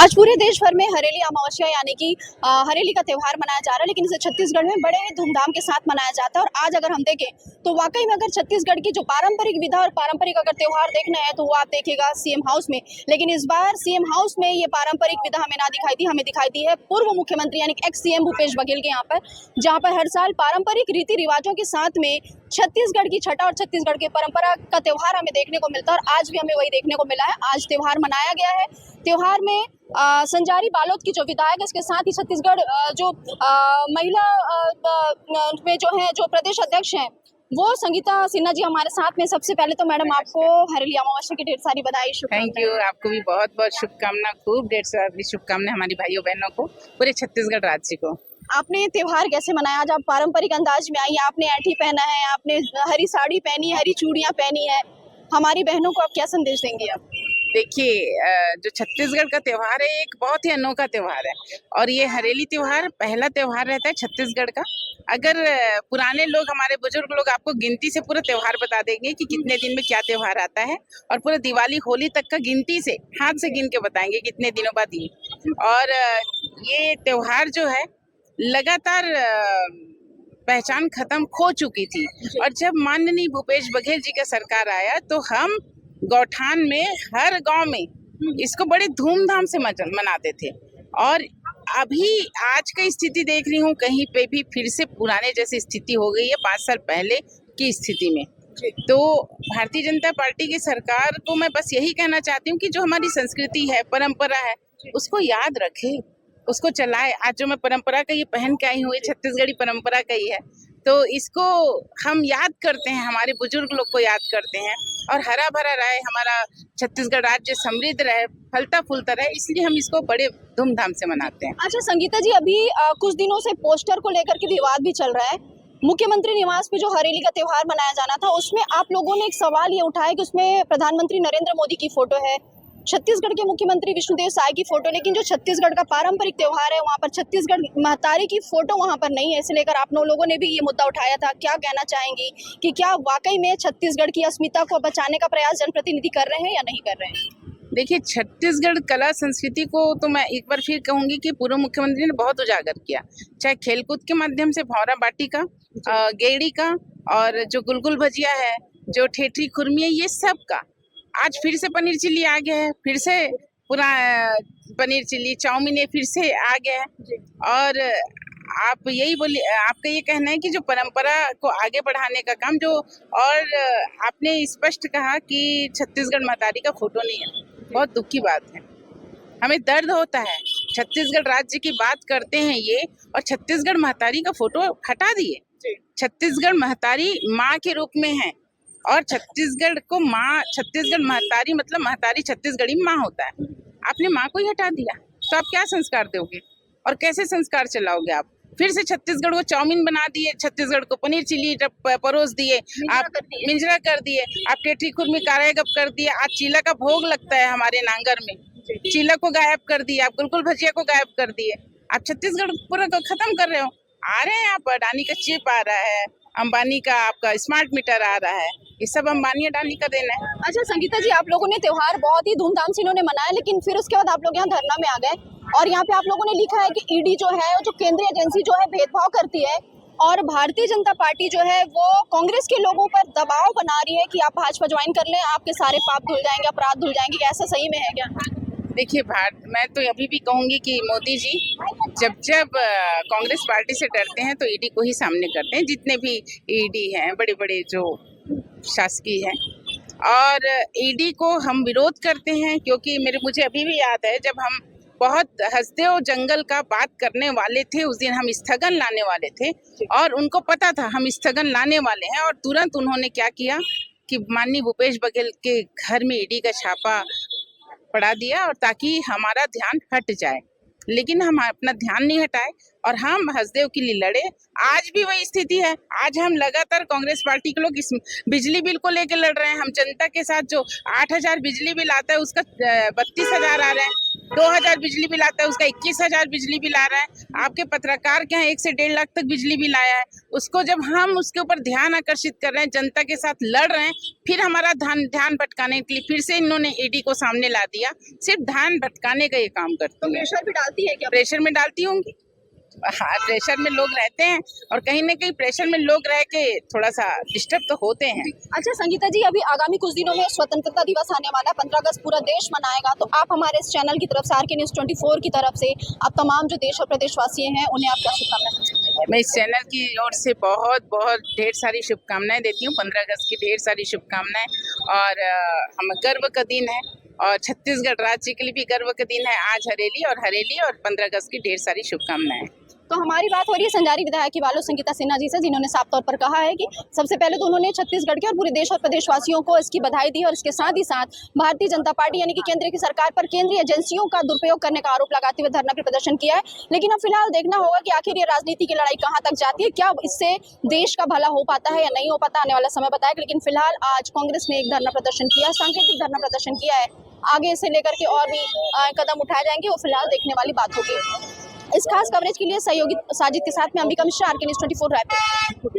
आज पूरे देश भर में हरेली अमावस्या यानी कि हरेली का त्यौहार मनाया जा रहा है, लेकिन इसे छत्तीसगढ़ में बड़े धूमधाम के साथ मनाया जाता है। और आज अगर हम देखें तो वाकई में अगर छत्तीसगढ़ की जो पारंपरिक विधा और पारंपरिक अगर त्यौहार देखना है तो वो आप देखिएगा सीएम हाउस में। लेकिन इस बार सीएम हाउस में ये पारंपरिक विधा हमें ना दिखाई दी, हमें दिखाई दी है पूर्व मुख्यमंत्री यानी एक्स सीएम भूपेश बघेल के यहाँ पर, जहाँ पर हर साल पारंपरिक रीति रिवाजों के साथ में छत्तीसगढ़ की छठा और छत्तीसगढ़ की परंपरा का त्यौहार हमें देखने को मिलता है। और आज भी हमें वही देखने को मिला है। आज त्यौहार मनाया गया है। त्यौहार में संजारी बालोद की जो विधायक है, इसके साथ ही छत्तीसगढ़ जो महिला में जो है जो प्रदेश अध्यक्ष हैं वो संगीता सिन्हा जी हमारे साथ में। सबसे पहले तो मैडम आपको हरेली अमावस्या की ढेर सारी बधाई, थैंक यू। आपको भी बहुत बहुत शुभकामना, खूब ढेर सारी शुभकामनाएं हमारी भाइयों बहनों को, पूरे छत्तीसगढ़ राज्य को। आपने त्योहार कैसे मनाया? आज आप पारंपरिक अंदाज में आई, आपने ऐठी पहना है, आपने हरी साड़ी पहनी है, हरी चूड़ियां पहनी है, हमारी बहनों को आप क्या संदेश देंगे आप? देखिए, जो छत्तीसगढ़ का त्योहार है एक बहुत ही अनोखा त्योहार है और ये हरेली त्योहार पहला त्योहार रहता है छत्तीसगढ़ का। अगर पुराने लोग, हमारे बुजुर्ग लोग आपको गिनती से पूरा त्योहार बता देंगे कि कितने दिन में क्या त्योहार आता है, और पूरा दिवाली होली तक का गिनती से, हाथ से गिन के बताएंगे कितने दिनों बाद ये। और ये त्योहार जो है लगातार पहचान खत्म खो चुकी थी, और जब माननीय भूपेश बघेल जी का सरकार आया तो हम गौठान में हर गांव में इसको बड़े धूमधाम से मनाते थे। और अभी आज की स्थिति देख रही हूँ, कहीं पे भी फिर से पुराने जैसी स्थिति हो गई है 5 साल पहले की स्थिति में। तो भारतीय जनता पार्टी की सरकार को मैं बस यही कहना चाहती हूँ कि जो हमारी संस्कृति है, परंपरा है, उसको याद रखे, उसको चलाए। आज जो मैं परंपरा का ये पहन के आई हूँ, ये छत्तीसगढ़ी परंपरा का ही है, तो इसको हम याद करते हैं, हमारे बुजुर्ग लोग को याद करते हैं, और हरा भरा रहे हमारा छत्तीसगढ़ राज्य, समृद्ध रहे, फलता फूलता रहे, इसलिए हम इसको बड़े धूमधाम से मनाते हैं। अच्छा संगीता जी, अभी कुछ दिनों से पोस्टर को लेकर के विवाद भी चल रहा है। मुख्यमंत्री निवास पे जो हरेली का त्योहार मनाया जाना था, उसमें आप लोगों ने एक सवाल ये उठाया कि उसमें प्रधानमंत्री नरेंद्र मोदी की फोटो है, छत्तीसगढ़ के मुख्यमंत्री विष्णुदेव साय की फोटो, लेकिन जो छत्तीसगढ़ का पारंपरिक त्योहार है वहाँ पर छत्तीसगढ़ महतारी की फोटो वहाँ पर नहीं है। इसे लेकर आप लोगों ने भी ये मुद्दा उठाया था। क्या कहना चाहेंगी कि क्या वाकई में छत्तीसगढ़ की अस्मिता को बचाने का प्रयास जनप्रतिनिधि कर रहे हैं या नहीं कर रहे हैं? देखिए, छत्तीसगढ़ कला संस्कृति को तो मैं एक बार फिर कहूंगी कि पूर्व मुख्यमंत्री ने बहुत उजागर किया, चाहे खेलकूद के माध्यम से भौरा बाटी का, गेड़ी का, और जो गुलगुल भजिया है, जो ठेठरी खुरमी है, ये सब का। आज फिर से पनीर चिल्ली आ गया है, फिर से पूरा पनीर चिल्ली, चाउमीन फिर से आ गया है। और आप यही बोलिए, आपका ये कहना है कि जो परंपरा को आगे बढ़ाने का काम जो, और आपने स्पष्ट कहा कि छत्तीसगढ़ महतारी का फोटो नहीं है, बहुत दुख की बात है, हमें दर्द होता है। छत्तीसगढ़ राज्य की बात करते हैं ये, और छत्तीसगढ़ महतारी का फोटो हटा दिए। छत्तीसगढ़ महतारी माँ के रूप में है, और छत्तीसगढ़ को माँ, छत्तीसगढ़ महतारी मतलब महतारी छत्तीसगढ़ी माँ होता है। आपने माँ को ही हटा दिया तो आप क्या संस्कार दोगे और कैसे संस्कार चलाओगे? आप फिर से छत्तीसगढ़ को चाउमीन बना दिए, छत्तीसगढ़ को पनीर चिल्ली परोस दिए, आप मिंजरा कर दिए, आप टेठी खुरमी कारागप कर दिए। आज चीला का भोग लगता है हमारे नांगर में, चीला को गायब कर दिए, आप गुलगुल भजिया को गायब कर दिए। आप छत्तीसगढ़ पूरा को खत्म कर रहे हो। आ रहे हैं आप, अडानी का चिप आ रहा है, अंबानी का आपका स्मार्ट मीटर आ रहा है, ये सब अंबानी अडानी का देना है। अच्छा संगीता जी, आप लोगों ने त्योहार बहुत ही धूमधाम से इन्होंने मनाया, लेकिन फिर उसके बाद आप लोग यहाँ धरना में आ गए, और यहाँ पे आप लोगों ने लिखा है कि ईडी जो है, जो केंद्रीय एजेंसी जो है, भेदभाव करती है, और भारतीय जनता पार्टी जो है वो कांग्रेस के लोगों पर दबाव बना रही है कि आप भाजपा ज्वाइन कर लें, आपके सारे पाप धुल जाएंगे, अपराध धुल जाएंगे। क्या ऐसा सही में है क्या? देखिए, मैं तो अभी भी कहूंगी कि मोदी जी जब कांग्रेस पार्टी से डरते हैं तो ईडी को ही सामने करते हैं। जितने भी ईडी हैं, बड़े बड़े जो शासकीय हैं, और ईडी को हम विरोध करते हैं, क्योंकि मुझे अभी भी याद है जब हम बहुत हंसदेव जंगल का बात करने वाले थे, उस दिन हम स्थगन लाने वाले थे, और उनको पता था हम स्थगन लाने वाले हैं, और तुरंत उन्होंने क्या किया कि माननीय भूपेश बघेल के घर में ईडी का छापा पड़ा दिया, और ताकि हमारा ध्यान हट जाए। लेकिन हम अपना ध्यान नहीं हटाए और हम हसदेव के लिए लड़े। आज भी वही स्थिति है। आज हम लगातार कांग्रेस पार्टी के लोग इस बिजली बिल को लेकर लड़ रहे हैं। हम जनता के साथ, जो 8,000 बिजली बिल आता है उसका 32,000 आ रहा है। 2000 बिजली बिल आता है, उसका 21,000 बिजली बिल आ रहा है। आपके पत्रकार के यहाँ 1 से 1.5 लाख तक बिजली बिल आया है। उसको जब हम उसके ऊपर ध्यान आकर्षित कर रहे हैं, जनता के साथ लड़ रहे हैं, फिर हमारा ध्यान भटकाने के लिए फिर से इन्होंने ईडी को सामने ला दिया। सिर्फ ध्यान भटकाने का ये काम करती है। प्रेशर भी डालती है क्या? प्रेशर में डालती होंगी। हाँ, प्रेशर में लोग रहते हैं और कहीं ना कहीं प्रेशर में लोग रह के थोड़ा सा डिस्टर्ब तो होते हैं। अच्छा संगीता जी, अभी आगामी कुछ दिनों में स्वतंत्रता दिवस आने वाला है, 15 अगस्त पूरा देश मनाएगा, तो आप हमारे इस चैनल की तरफ से, आर के न्यूज़ 24 की तरफ से, आप तमाम जो देश और प्रदेशवासी हैं उन्हें आप क्या शुभकामनाएं? मैं इस चैनल की ओर से बहुत बहुत ढेर सारी शुभकामनाएं देती हूँ। 15 अगस्त की ढेर सारी शुभकामनाएं। और हम गर्व का दिन है और छत्तीसगढ़ राज्य के लिए भी गर्व का दिन है आज हरेली और 15 अगस्त की ढेर सारी शुभकामनाएं। तो हमारी बात हो रही है संजारी विधायक की बालो संगीता सिन्हा जी से, जिन्होंने साफ तौर पर कहा है कि सबसे पहले तो उन्होंने छत्तीसगढ़ के और पूरे देश और प्रदेशवासियों को इसकी बधाई दी, और इसके साथ ही साथ भारतीय जनता पार्टी यानी कि केंद्र की सरकार पर केंद्रीय एजेंसियों का दुरुपयोग करने का आरोप लगाते हुए धरना प्रदर्शन किया है। लेकिन अब फिलहाल देखना होगा कि आखिर ये राजनीति की लड़ाई कहाँ तक जाती है, क्या इससे देश का भला हो पाता है या नहीं हो पाता, आने वाला समय बताएगा। लेकिन फिलहाल आज कांग्रेस ने एक धरना प्रदर्शन किया, सांकेतिक धरना प्रदर्शन किया है। आगे इसे लेकर के और भी कदम उठाए जाएंगे, वो फिलहाल देखने वाली बात होगी। इस खास कवरेज के लिए सहयोगी साजिद के साथ में अंबिका मिश्रा, आर के न्यूज़ 24 रायपुर।